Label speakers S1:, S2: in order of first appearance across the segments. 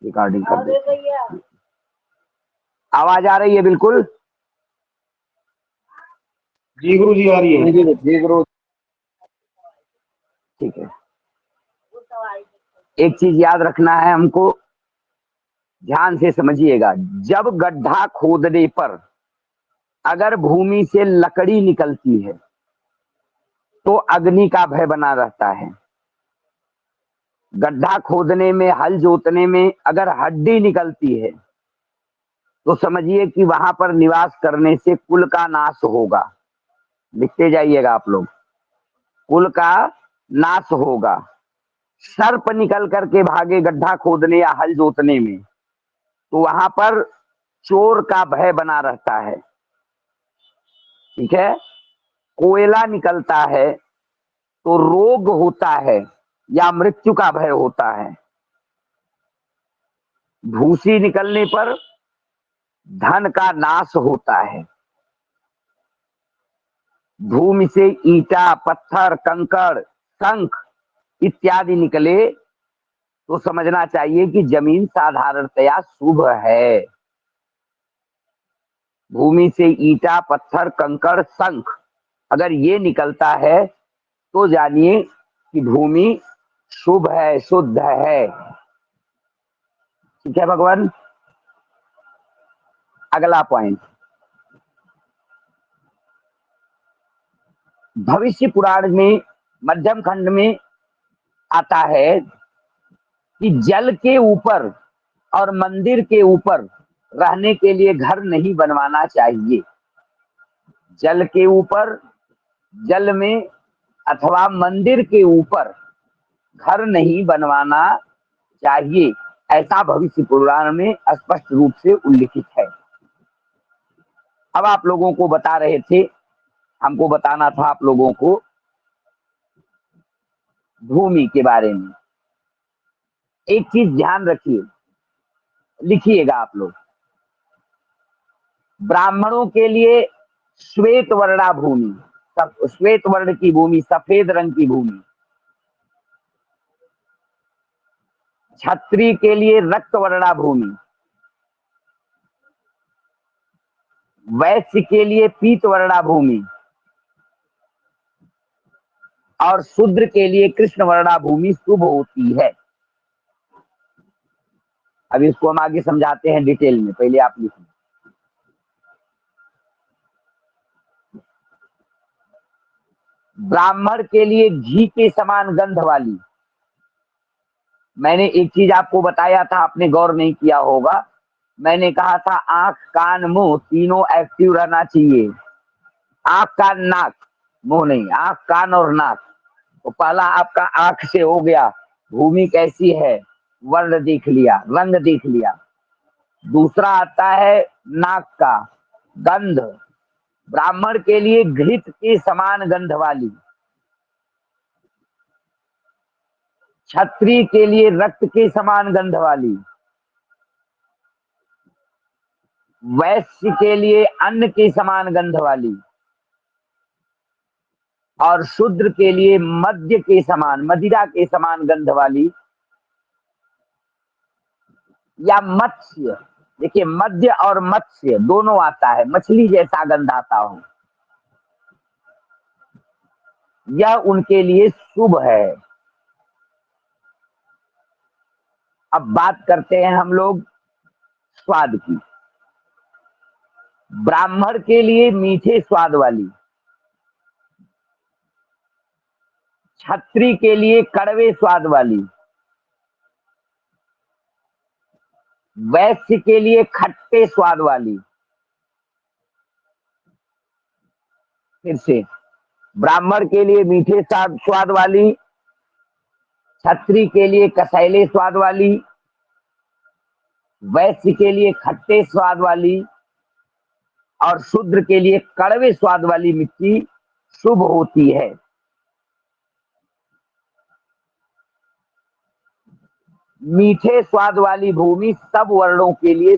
S1: Recording कर देते हैं। आवाज आ रही है बिल्कुल?
S2: जी गुरु जी आ रही है।
S1: जी गुरु, ठीक है। एक चीज याद रखना है हमको, ध्यान से समझिएगा। जब गड्ढा खोदने पर अगर भूमि से लकड़ी निकलती है तो अग्नि का भय बना रहता है। गड्ढा खोदने में, हल जोतने में अगर हड्डी निकलती है तो समझिए कि वहां पर निवास करने से कुल का नाश होगा। लिखते जाइएगा आप लोग, कुल का नाश होगा। सर्प निकल करके भागे गड्ढा खोदने या हल जोतने में तो वहां पर चोर का भय बना रहता है। ठीक है। कोयला निकलता है तो रोग होता है या मृत्यु का भय होता है। भूसी निकलने पर धन का नाश होता है। भूमि से ईंटा, पत्थर, कंकड़, शंख इत्यादि निकले तो समझना चाहिए कि जमीन साधारणतया शुभ है। भूमि से ईंटा, पत्थर, कंकड़, शंख अगर ये निकलता है तो जानिए कि भूमि शुभ है, शुद्ध है। ठीक है भगवान। अगला पॉइंट, भविष्य पुराण में मध्यम खंड में आता है कि जल के ऊपर और मंदिर के ऊपर रहने के लिए घर नहीं बनवाना चाहिए। जल के ऊपर, जल में अथवा मंदिर के ऊपर घर नहीं बनवाना चाहिए, ऐसा भविष्य पुराण में स्पष्ट रूप से उल्लिखित है। अब आप लोगों को बता रहे थे, हमको बताना था आप लोगों को भूमि के बारे में। एक चीज ध्यान रखिए, लिखिएगा आप लोग। ब्राह्मणों के लिए श्वेत वर्णा भूमि, श्वेत वर्ण की भूमि, सफेद रंग की भूमि। क्षत्रिय के लिए रक्त वर्णा भूमि। वैश्य के लिए पीत वर्णा भूमि और शूद्र के लिए कृष्ण वर्णा भूमि शुभ होती है। अब इसको हम आगे समझाते हैं डिटेल में, पहले आप लिखिए। ब्राह्मण के लिए घी के समान गंध वाली, मैंने एक चीज आपको बताया था, आपने गौर नहीं किया होगा। मैंने कहा था आंख, कान, मुंह तीनों एक्टिव रहना चाहिए। आंख, कान, नाक, मुंह नहीं, आंख, कान और नाक। तो पहला आपका आंख से हो गया, भूमि कैसी है, वर्ण देख लिया, रंग देख लिया। दूसरा आता है नाक का, गंध। ब्राह्मण के लिए घृत के समान गंध वाली, क्षत्रिय के लिए रक्त के समान गंध वाली, वैश्य के लिए अन्न के समान गंध वाली और शूद्र के लिए मद्य के समान, मदिरा के समान गंध वाली या मत्स्य। देखिए मद्य और मत्स्य दोनों आता है, मछली जैसा गंध आता हो, यह उनके लिए शुभ है। अब बात करते हैं हम लोग स्वाद की। ब्राह्मण के लिए मीठे स्वाद वाली, क्षत्रिय के लिए कड़वे स्वाद वाली, वैश्य के लिए खट्टे स्वाद वाली। फिर से, ब्राह्मण के लिए मीठे स्वाद वाली, क्षत्रिय के लिए कसैले स्वाद वाली, वैश्य के लिए खट्टे स्वाद वाली और शूद्र के लिए कड़वे स्वाद वाली मिट्टी शुभ होती है। मीठे स्वाद वाली भूमि सब वर्णों के लिए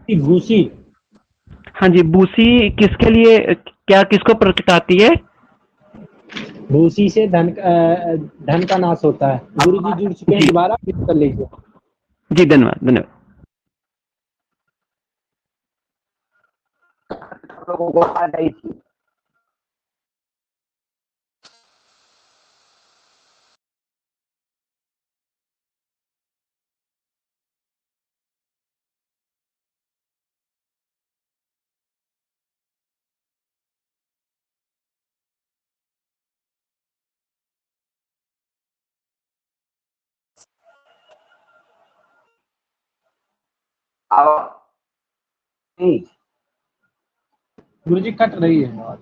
S3: भूसी।
S4: हाँ जी, भूसी किसके लिए, क्या किसको प्रकटाती है?
S3: भूसी से धन का नाश होता है। गुरु जी जुड़ चुके हैं,
S4: जी
S3: दोबारा फिर कर लीजिए।
S4: जी, धन्यवाद धन्यवाद।
S1: लोगों को आ गई थी। अब नहीं,
S3: गुरु जी कट रही है आवाज।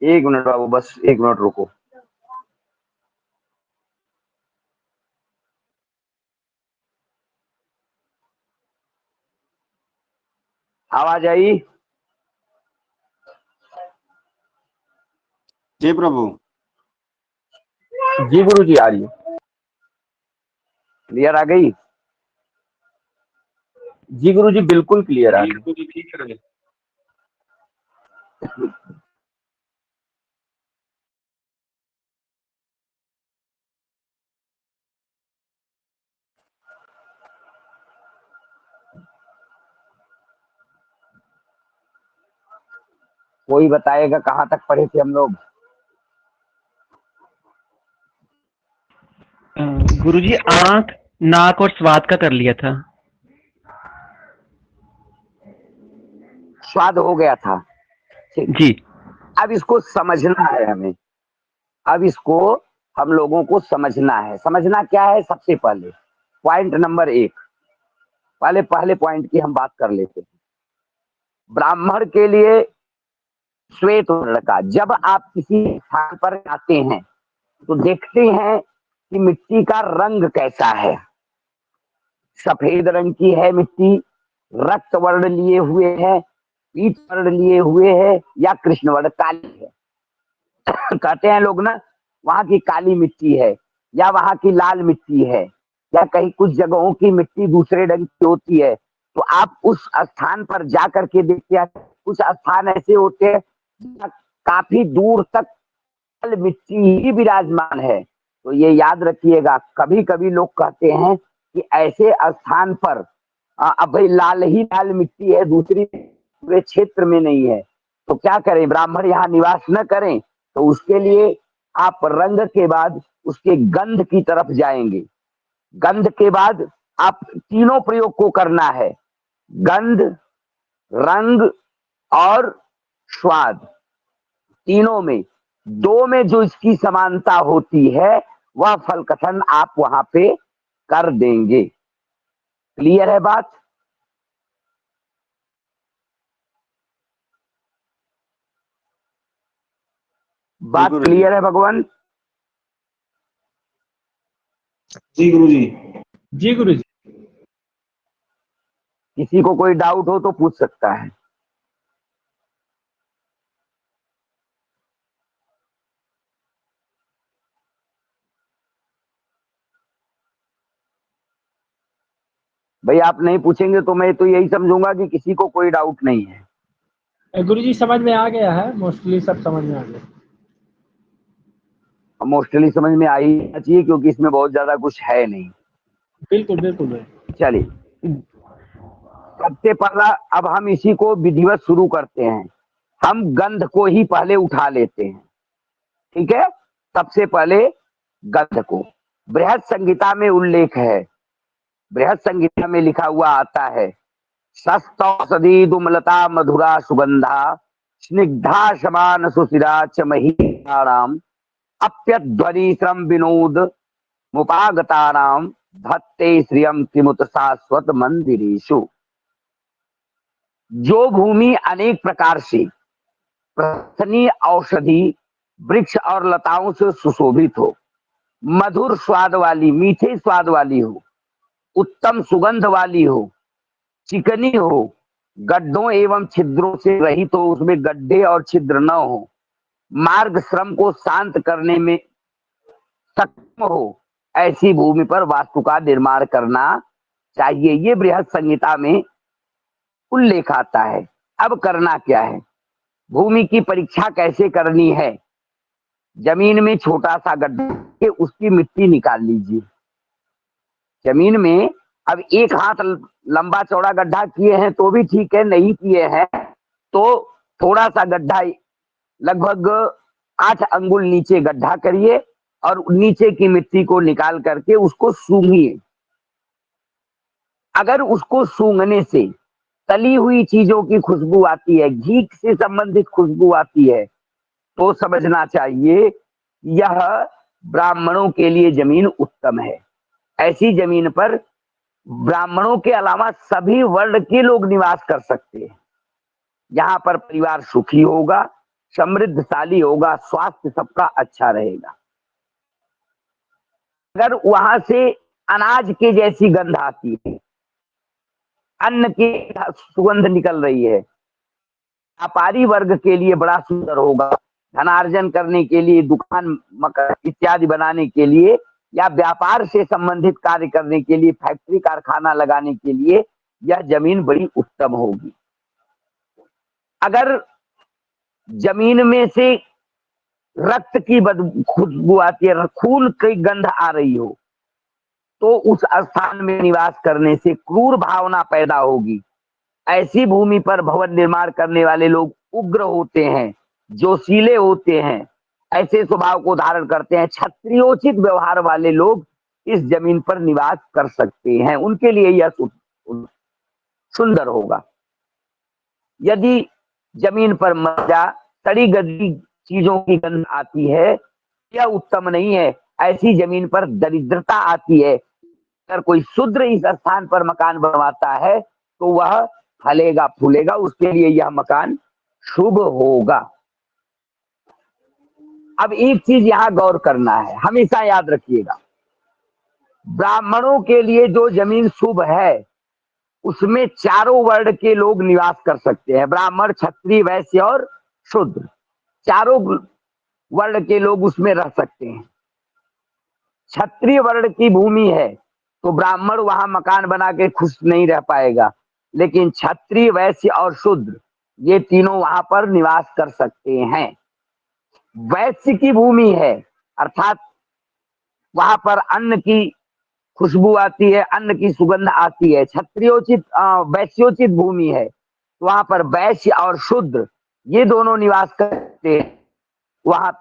S1: एक मिनट बाबू, बस एक मिनट रुको। आवाज आई?
S2: जी प्रभु।
S1: जी गुरु जी, आ रही है, क्लियर आ गई? जी गुरु जी, बिल्कुल क्लियर आ गई।
S2: ठीक है।
S1: कोई बताएगा कहाँ तक पढ़े थे हम लोग?
S4: गुरुजी आंख, नाक और स्वाद का कर लिया था।
S1: स्वाद हो गया था, ठीक।
S4: जी
S1: अब इसको समझना है हमें। अब इसको हम लोगों को समझना है। समझना क्या है? सबसे पहले पॉइंट नंबर 1, पहले पॉइंट की हम बात कर लेते हैं। ब्राह्मण के लिए श्वेत वर्ण का, जब आप किसी स्थान पर जाते हैं तो देखते हैं कि मिट्टी का रंग कैसा है। सफेद रंग की है मिट्टी, रक्त वर्ण लिए हुए है, पीत वर्ण लिए हुए है, या कृष्ण वर्ण काली है। कहते हैं लोग ना, वहां की काली मिट्टी है, या वहां की लाल मिट्टी है, या कहीं कुछ जगहों की मिट्टी दूसरे रंग की होती है। तो आप उस स्थान पर जा करके देखते हैं, कुछ स्थान ऐसे होते हैं जहाँ काफी दूर तक लाल मिट्टी ही विराजमान है। तो ये याद रखिएगा, कभी कभी लोग कहते हैं कि ऐसे स्थान पर अब भाई लाल ही लाल मिट्टी है, दूसरी पूरे क्षेत्र में नहीं है, तो क्या करें? ब्राह्मण यहाँ निवास न करें? तो उसके लिए आप रंग के बाद उसके गंध की तरफ जाएंगे। गंध के बाद आप तीनों प्रयोग को करना है, गंध, रंग और स्वाद। तीनों में, दो में जो इसकी समानता होती है वह फल कथन आप वहां पे कर देंगे। क्लियर है बात? बात
S2: गुरु जी।
S1: क्लियर है भगवान?
S2: जी गुरु जी।
S3: जी गुरु जी।
S1: किसी को कोई डाउट हो तो पूछ सकता है। भाई आप नहीं पूछेंगे तो मैं तो यही समझूंगा कि किसी को कोई डाउट नहीं है।
S3: गुरु जी समझ में आ गया है, मोस्टली सब समझ में आ गया।
S1: मोस्टली समझ में आ ही जाना चाहिए, क्योंकि इसमें बहुत ज्यादा कुछ है नहीं।
S3: बिल्कुल बिल्कुल भाई।
S1: चलिए, सबसे पहला अब हम इसी को विधिवत शुरू करते हैं। हम गंध को ही पहले उठा लेते हैं, ठीक है? सबसे पहले गंध को बृहद संहिता में उल्लेख है। बृहद संहिता में लिखा हुआ आता है, सस्तौषधि दुमलता मधुरा सुगंधा स्निग्धा समान सुशिरा च महीराम अप्यध्वनि श्रम विनोद मुपागतानाम धत्ते श्रियम किमुत शाश्वत मंदिरेषु। जो भूमि अनेक प्रकार से प्रशंसनीय औषधि वृक्ष और लताओं से सुशोभित हो, मधुर स्वाद वाली, मीठे स्वाद वाली हो, उत्तम सुगंध वाली हो, चिकनी हो, गड्ढों एवं छिद्रों से रहित हो, उसमें गड्ढे और छिद्र न हो, मार्ग श्रम को शांत करने में सक्षम हो, ऐसी भूमि पर वास्तु का निर्माण करना चाहिए। ये बृहद संहिता में उल्लेख आता है। अब करना क्या है, भूमि की परीक्षा कैसे करनी है? जमीन में छोटा सा गड्ढा के उसकी मिट्टी निकाल लीजिए। जमीन में अब 1 हाथ लंबा चौड़ा गड्ढा किए हैं तो भी ठीक है, नहीं किए हैं तो थोड़ा सा गड्ढा, लगभग 8 अंगुल नीचे गड्ढा करिए और नीचे की मिट्टी को निकाल करके उसको सूंघिए। अगर उसको सूंघने से तली हुई चीजों की खुशबू आती है, घी से संबंधित खुशबू आती है, तो समझना चाहिए यह ब्राह्मणों के लिए जमीन उत्तम है। ऐसी जमीन पर ब्राह्मणों के अलावा सभी वर्ण के लोग निवास कर सकते हैं। यहाँ पर परिवार सुखी होगा, समृद्धशाली होगा, स्वास्थ्य सबका अच्छा रहेगा। अगर वहां से अनाज के जैसी गंध आती है, अन्न की सुगंध निकल रही है, व्यापारी वर्ग के लिए बड़ा सुंदर होगा। धनार्जन करने के लिए, दुकान मकान इत्यादि बनाने के लिए, या व्यापार से संबंधित कार्य करने के लिए, फैक्ट्री कारखाना लगाने के लिए यह जमीन बड़ी उत्तम होगी। अगर जमीन में से रक्त की खुशबू आती है, खून की गंध आ रही हो, तो उस स्थान में निवास करने से क्रूर भावना पैदा होगी। ऐसी भूमि पर भवन निर्माण करने वाले लोग उग्र होते हैं, जोशीले होते हैं, ऐसे स्वभाव को धारण करते हैं। क्षत्रियोचित व्यवहार वाले लोग इस जमीन पर निवास कर सकते हैं, उनके लिए यह सुंदर होगा। यदि जमीन पर मज्जा, सड़ी गली चीजों की गंध आती है, यह उत्तम नहीं है। ऐसी जमीन पर दरिद्रता आती है। अगर कोई शूद्र इस स्थान पर मकान बनवाता है तो वह फलेगा फूलेगा, उसके लिए यह मकान शुभ होगा। अब एक चीज यहां गौर करना है, हमेशा याद रखिएगा, ब्राह्मणों के लिए जो जमीन शुभ है उसमें चारों वर्ण के लोग निवास कर सकते हैं। ब्राह्मण, क्षत्रिय, वैश्य और शूद्र, चारों वर्ण के लोग उसमें रह सकते हैं। क्षत्रिय वर्ण की भूमि है तो ब्राह्मण वहां मकान बना के खुश नहीं रह पाएगा, लेकिन क्षत्रिय, वैश्य और शूद्र ये तीनों वहां पर निवास कर सकते हैं। वैश्य की भूमि है अर्थात वहां पर अन्न की खुशबू आती है, अन्न की सुगंध आती है। क्षत्रियोचित वैश्योचित भूमि है तो वहां पर वैश्य और शूद्र ये दोनों निवास करते हैं। वहां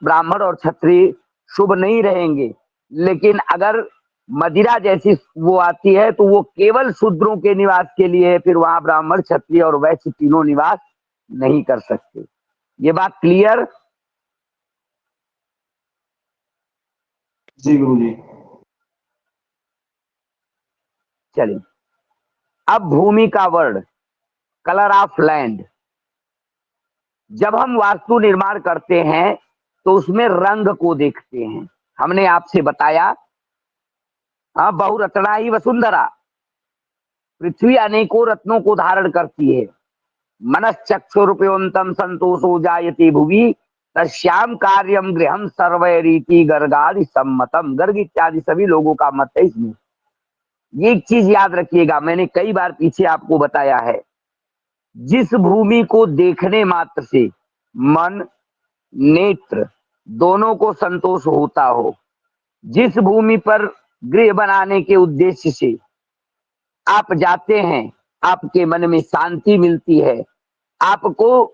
S1: ब्राह्मण और क्षत्रिय शुभ नहीं रहेंगे। लेकिन अगर मदिरा जैसी वो आती है तो वो केवल शूद्रों के निवास के लिए है, फिर वहां ब्राह्मण, क्षत्रिय और वैश्य तीनों निवास नहीं कर सकते। ये बात क्लियर?
S2: जी गुरुजी।
S1: चलिए, अब भूमि का वर्ण, कलर ऑफ लैंड। जब हम वास्तु निर्माण करते हैं तो उसमें रंग को देखते हैं। हमने आपसे बताया बहुरत्ना ही वसुंधरा, पृथ्वी अनेकों रत्नों को धारण करती है। मनश्चक्षुरुपयोन्तम संतोषो जायते भुवि तस्याम कार्यम गृहम सर्वै रीति गर्गादि सम्मतम। गर्ग इत्यादि सभी लोगों का मत है इसमें। ये एक चीज याद रखिएगा, मैंने कई बार पीछे आपको बताया है, जिस भूमि को देखने मात्र से मन नेत्र दोनों को संतोष होता हो, जिस भूमि पर गृह बनाने के उद्देश्य से आप जाते हैं, आपके मन में शांति मिलती है, आपको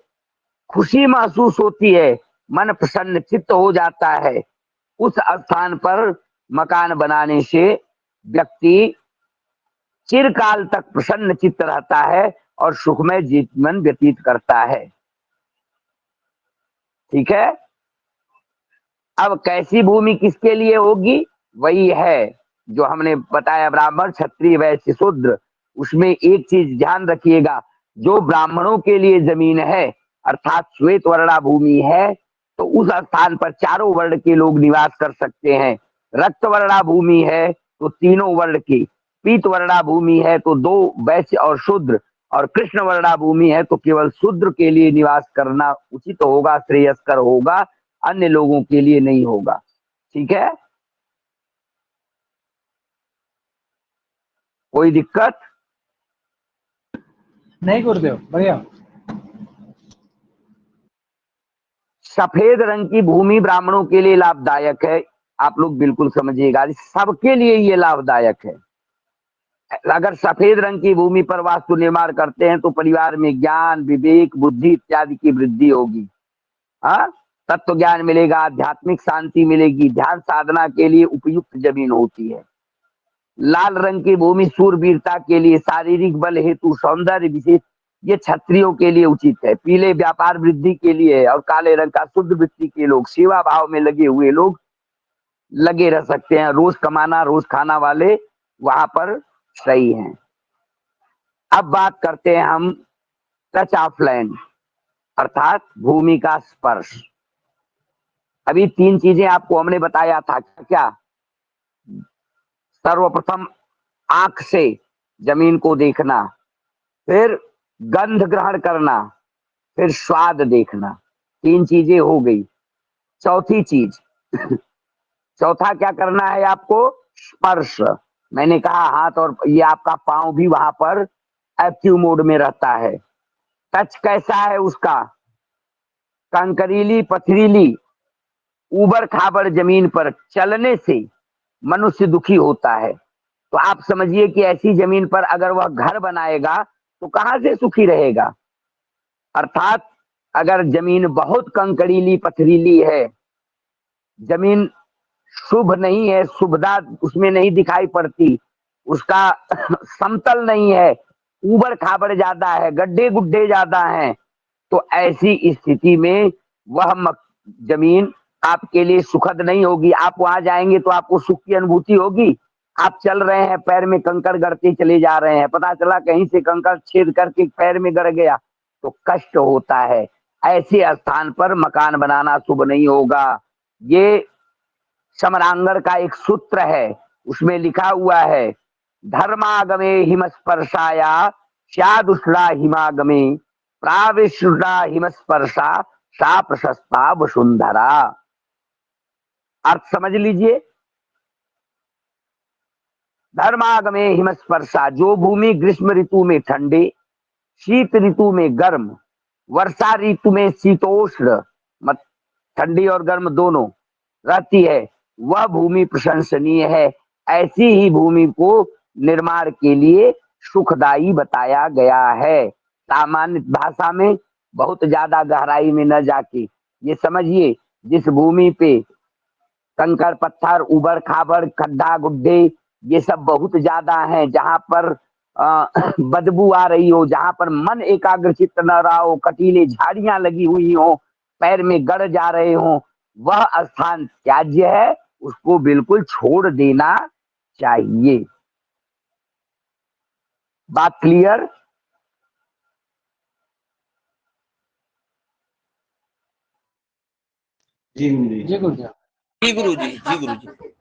S1: खुशी महसूस होती है, मन प्रसन्न चित्त हो जाता है, उस स्थान पर मकान बनाने से व्यक्ति चिरकाल तक प्रसन्न चित्त रहता है और सुखमय जीवन व्यतीत करता है। ठीक है। अब कैसी भूमि किसके लिए होगी? वही है जो हमने बताया, ब्राह्मण, क्षत्रिय, वैश्य, शूद्र। उसमें एक चीज ध्यान रखिएगा, जो ब्राह्मणों के लिए जमीन है अर्थात श्वेत वर्णा भूमि है, तो उस स्थान पर चारों वर्ण के लोग निवास कर सकते हैं। रक्त वर्णा भूमि है तो तीनों वर्ण की, पीत वर्णा भूमि है तो दो, वैश्य और शूद्र, और कृष्ण वर्णा भूमि है तो केवल शूद्र के लिए निवास करना उचित होगा, श्रेयस्कर होगा, अन्य लोगों के लिए नहीं होगा। ठीक है, कोई दिक्कत?
S3: नहीं गुरुदेव, बढ़िया।
S1: सफेद रंग की भूमि ब्राह्मणों के लिए लाभदायक है, आप लोग बिल्कुल समझिएगा, सबके लिए ये लाभदायक है। अगर सफेद रंग की भूमि पर वास्तु निर्माण करते हैं तो परिवार में ज्ञान, विवेक, बुद्धि इत्यादि की वृद्धि होगी। हाँ, तत्व ज्ञान मिलेगा, आध्यात्मिक शांति मिलेगी, ध्यान साधना के लिए उपयुक्त जमीन होती है। लाल रंग की भूमि शूरवीरता के लिए, शारीरिक बल हेतु, सौंदर्य विशेष, ये क्षत्रियों के लिए उचित है। पीले व्यापार वृद्धि के लिए है, और काले रंग का शुद्ध वृत्ति के लोग, सेवा भाव में लगे हुए लोग लगे रह सकते हैं, रोज कमाना रोज खाना वाले वहां पर सही हैं। अब बात करते हैं हम टच ऑफ लैंड, अर्थात भूमि का स्पर्श। अभी तीन चीजें आपको हमने बताया था, क्या? सर्वप्रथम आंख से जमीन को देखना, फिर गंध ग्रहण करना, फिर स्वाद देखना। तीन चीजें हो गई। चौथी चीज चौथा क्या करना है आपको? स्पर्श। मैंने कहा हाथ और ये आपका पांव भी वहां पर एक्टिव मोड में रहता है। टच कैसा है उसका? कंकरीली, पथरीली, ऊबड़ खाबड़ जमीन पर चलने से मनुष्य दुखी होता है। तो आप समझिए कि ऐसी जमीन पर अगर वह घर बनाएगा तो कहां से सुखी रहेगा। अर्थात अगर जमीन बहुत कंकरीली पथरीली है, जमीन शुभ नहीं है, शुभदा उसमें नहीं दिखाई पड़ती, उसका समतल नहीं है, ऊबड़ खाबड़ ज्यादा है, गड्ढे गुड्ढे ज्यादा हैं, तो ऐसी स्थिति में वह जमीन आपके लिए सुखद नहीं होगी। आप वहां जाएंगे तो आपको सुख की अनुभूति होगी? आप चल रहे हैं, पैर में कंकड़ गड़ते चले जा रहे हैं, पता चला कहीं से कंकड़ छेद करके पैर में गड़ गया तो कष्ट होता है। ऐसे स्थान पर मकान बनाना शुभ नहीं होगा। ये समरांगण का एक सूत्र है, उसमें लिखा हुआ है, धर्मागमे हिमस्पर्शाया स्यादुष्णा हिमागमे प्राविशुष्णा हिमस्पर्शा सा प्रशस्ता वसुंधरा। अर्थ समझ लीजिए, धर्मागमे हिमस्पर्शा, जो भूमि ग्रीष्म ऋतु में ठंडे, शीत ऋतु में गर्म, वर्षा ऋतु में शीतोष्ण, ठंडी और गर्म दोनों रहती है, वह भूमि प्रशंसनीय है। ऐसी ही भूमि को निर्माण के लिए सुखदायी बताया गया है। सामान्य भाषा में, बहुत ज्यादा गहराई में न जाके ये समझिए, जिस भूमि पे कंकड़ पत्थर, उबड़ खाबड़, खड्डा गुड्ढे ये सब बहुत ज्यादा हैं, जहां पर बदबू आ रही हो, जहां पर मन एकाग्रचित्त न रहा हो, कटीले झाड़ियां लगी हुई हो, पैर में गड़ जा रहे हो, वह स्थान त्याज्य है, उसको बिल्कुल छोड़ देना चाहिए। बात क्लियर?
S2: जी गुरु जी।
S3: जी गुरुदेव।
S5: जी गुरु जी, जी गुरु जी।